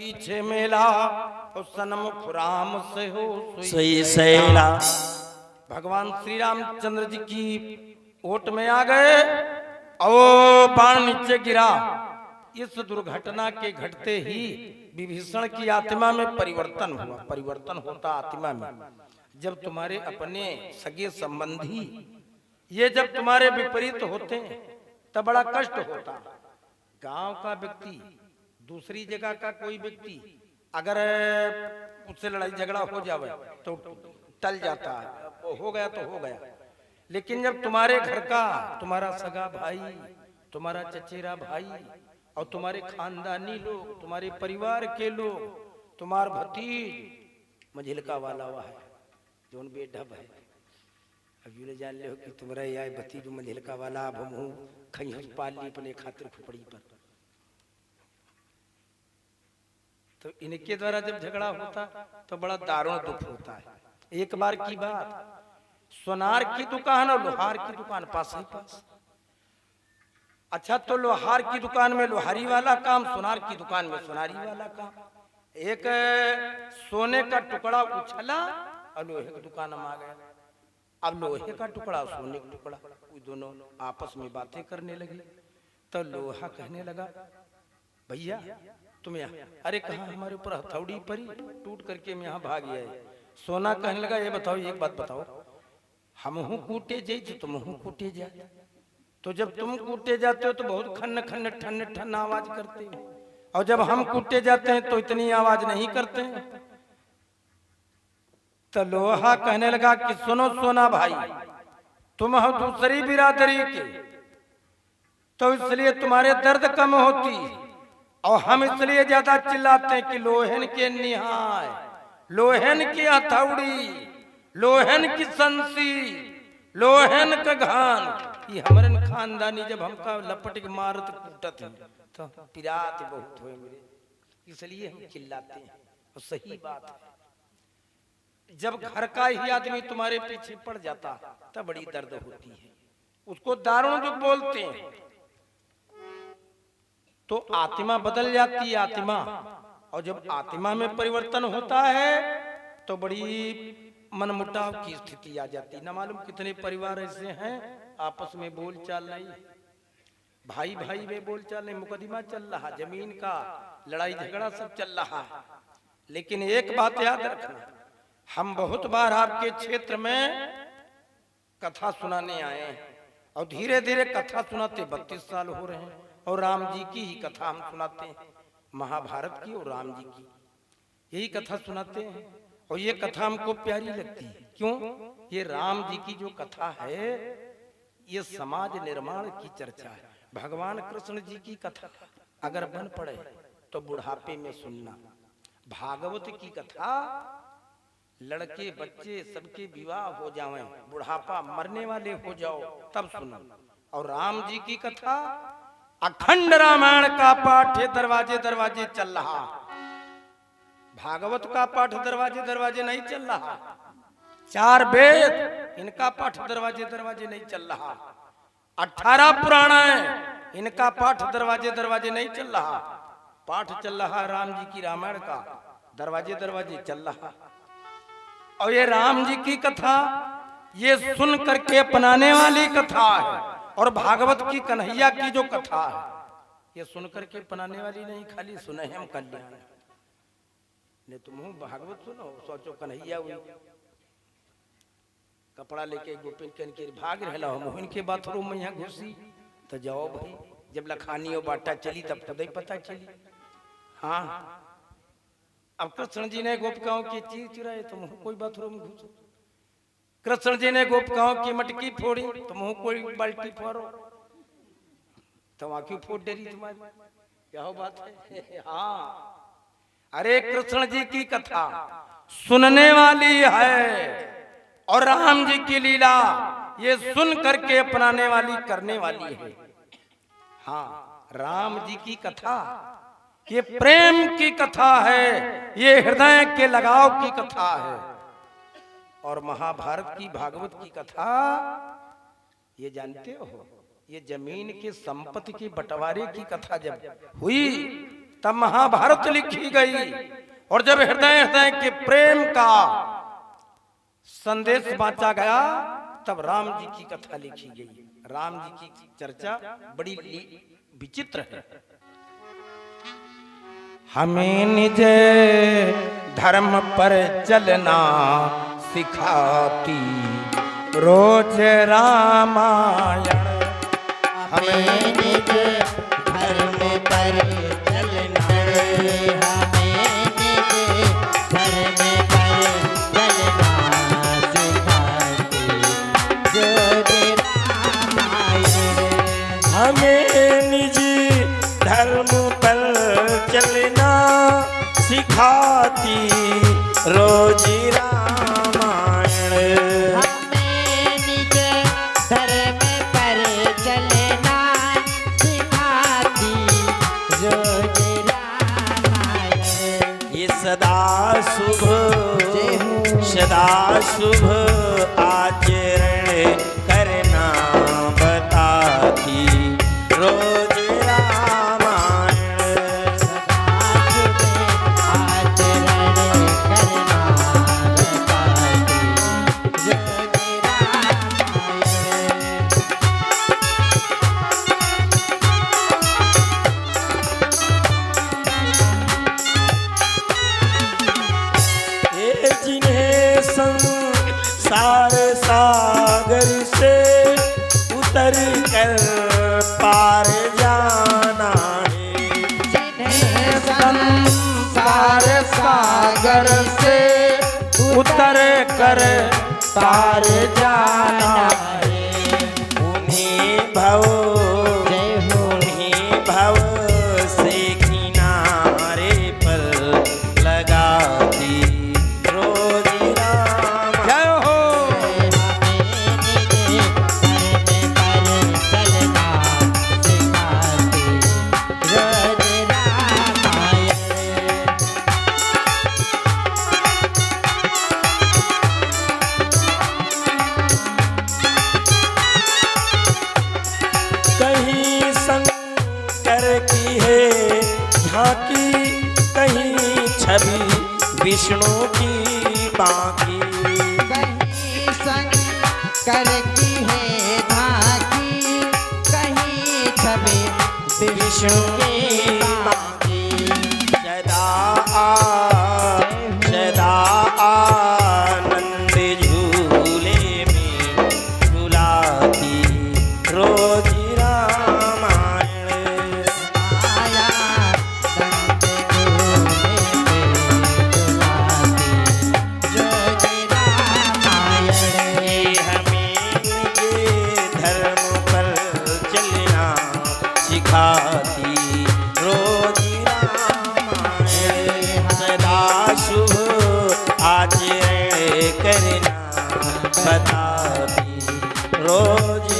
पीछे मेला, और सन्मुख राम से हो सोई सैला। भगवान श्री रामचंद्र जी की ओट में आ गए और बाण नीचे गिरा। इस दुर्घटना के घटते ही विभीषण की आत्मा में परिवर्तन हुआ। परिवर्तन होता आत्मा में जब तुम्हारे अपने सगे संबंधी ये जब तुम्हारे विपरीत होते हैं तब बड़ा कष्ट होता। गांव का व्यक्ति दूसरी जगह का कोई व्यक्ति अगर उससे लड़ाई झगड़ा हो जावे तो टल जाता है, वो हो गया तो हो गया। लेकिन जब तुम्हारे घर का तुम्हारा सगा भाई, तुम्हारा चचेरा भाई और तुम्हारे खानदानी लोग, तुम्हारे परिवार के लोग, तुम्हार भतीज मंझिलका वाला हुआ है जो बेटा है, अब यूँ जान ले हो कि तुम्हारा यह भतीज मंझिलका वाला, अब हम खई पाल ली अपने खातिर खुपड़ी पर। तो इनके द्वारा जब झगड़ा होता तो बड़ा दारुण दुख होता है। एक बार की बात, सोनार की दुकान और लोहार की दुकान पास ही पास। अच्छा, तो लोहार की दुकान में लोहारी वाला काम, सोनार की दुकान में सोनारी वाला काम। एक सोने का टुकड़ा उछला और लोहे की दुकान में आ गया। अब लोहे का टुकड़ा सोने का टुकड़ा, वो दोनों आपस में बातें करने लगे। तो लोहा कहने लगा, भैया तुम यहाँ, अरे कहा हमारे ऊपर हथौड़ी पड़ी, टूट करके मैं यहाँ भाग गया है। सोना कहने लगा, ये बताओ, एक बात बताओ, हम हूँ कूटे जाए तो तुम हूँ कूटे जाए, तो जब तुम कूटे जाते हो तो बहुत खन्न खन्न ठन ठन आवाज करते हो, और जब हम कूटे जाते हैं तो इतनी आवाज नहीं करते हैं। तो लोहा कहने लगा कि सुनो सोना भाई, तुम हो दूसरी बिरादरी के, तो इसलिए तुम्हारे दर्द कम होती, और हम इसलिए ज्यादा चिल्लाते हैं कि लोहन के निहाय, लोहन की हथौड़ी, लोहन की संसी, लोहन का घान। ये हमारे खानदानी जब हमका लपट के मारत कूटत है तो पिरात बहुत हुए मेरे, इसलिए हम चिल्लाते हैं। और सही बात है, जब घर का ही आदमी तुम्हारे पीछे पड़ जाता तब बड़ी दर्द होती है, उसको दारुण जो बोलते हैं। तो आत्मा बदल जाती है आत्मा, और जब आत्मा में परिवर्तन होता है तो बड़ी मनमुटाव की स्थिति आ जाती। न मालूम कितने परिवार ऐसे हैं आपस में बोल चाल नहीं, भाई भाई में बोल चाल नहीं, मुकदमा चल रहा, जमीन का लड़ाई झगड़ा सब चल रहा है। लेकिन एक बात याद रखना, हम बहुत बार आपके क्षेत्र में कथा सुनाने आए हैं, और धीरे धीरे कथा सुनाते 32 साल हो रहे हैं, और राम जी की ही कथा हम सुनाते हैं, महाभारत की और राम जी की यही कथा सुनाते हैं। और ये कथा हमको प्यारी लगती है, क्यों? ये राम जी की जो कथा है ये समाज निर्माण की चर्चा है। भगवान कृष्ण जी की कथा अगर बन पड़े तो बुढ़ापे में सुनना, भागवत की कथा लड़के बच्चे सबके विवाह हो जाएं, बुढ़ापा मरने वाले हो जाओ तब सुनो। और राम जी की कथा अखंड रामायण का पाठ दरवाजे दरवाजे चल रहा, भागवत का पाठ दरवाजे दरवाजे नहीं चल रहा, 4 वेद इनका पाठ दरवाजे दरवाजे नहीं चल रहा, 18 पुराण इनका पाठ दरवाजे दरवाजे नहीं चल रहा। पाठ चल रहा राम जी की रामायण का, दरवाजे दरवाजे चल रहा। और ये राम जी की कथा ये सुन करके अपनाने वाली कथा है, और भागवत की कन्हैया की जो कथा है ये सुन करके अपनाने वाली नहीं, खाली सुने हम कल्याण। ने तुम भागवत सुनो, सोचो कन्हैया हुई कपड़ा लेके गोपिन के भाग रहला हो, मोहन के बाथरूम में यहाँ घुसी तो जाओ भाई, जब लखानी और बाटा चली तब तो पता चली। हाँ, अब कृष्ण जी ने गोपिकाओं की चीर चुराई तो मुँह कोई बाथरूम में घुसो, कृष्ण जी ने गोपिकाओं की मटकी फोड़ी तो मुँह कोई बाल्टी फोड़ो, तो वहां क्यों फोड़ दे रही तुम्हारी, क्या हो बात है? हाँ, अरे कृष्ण जी की कथा सुनने वाली है, और राम जी की लीला ये सुन करके अपनाने वाली करने वाली है। हाँ, राम जी की कथा ये प्रेम की कथा है, ये हृदय के लगाव की कथा है। और महाभारत की भागवत की कथा ये जानते हो, ये जमीन के संपत्ति के बंटवारे की कथा जब हुई तब महाभारत लिखी गई। और जब हृदय हृदय के प्रेम का संदेश बांटा गया तब राम जी की कथा लिखी गई। राम जी की चर्चा बड़ी विचित्र है। हमें निज धर्म पर चलना सिखाती रोज रामायण। हमें निज धर्म पर चलना, हमें निज धर्म पर चलना सिखाती रोज रामायण। हमें निज धर्म पर चलना सिखाती रोज रामायण। हमें निज धर्म पर चलना सिखाती रोज रामायण। ये सदा शुभ आचरण करना बताती रोज रामायण। आचरण करना बताती रोज रामायण। ये जिन्हें संसार सागर से उतर कर पार जाना है। जिन्हें संसार सागर से उतर कर पार जाना है। उन्हें भव जय हो उन्हें भव से किनारे पर लगाती रोज राम। जय हो। कहीं शंकर की है झांकी, कहीं छवि विष्णु की बाकी। शंकर की है झांकी, कहीं छवि विष्णु की बाकी। सदा आनंद झूले में झुलाती रोज रामायण। आया दंत झूले पे झुलाती रोज रामायण। ये हमें ये धर्म पर चलना सिखाती रोज रामायण। सदा शुभ आचरण करना बताती रोज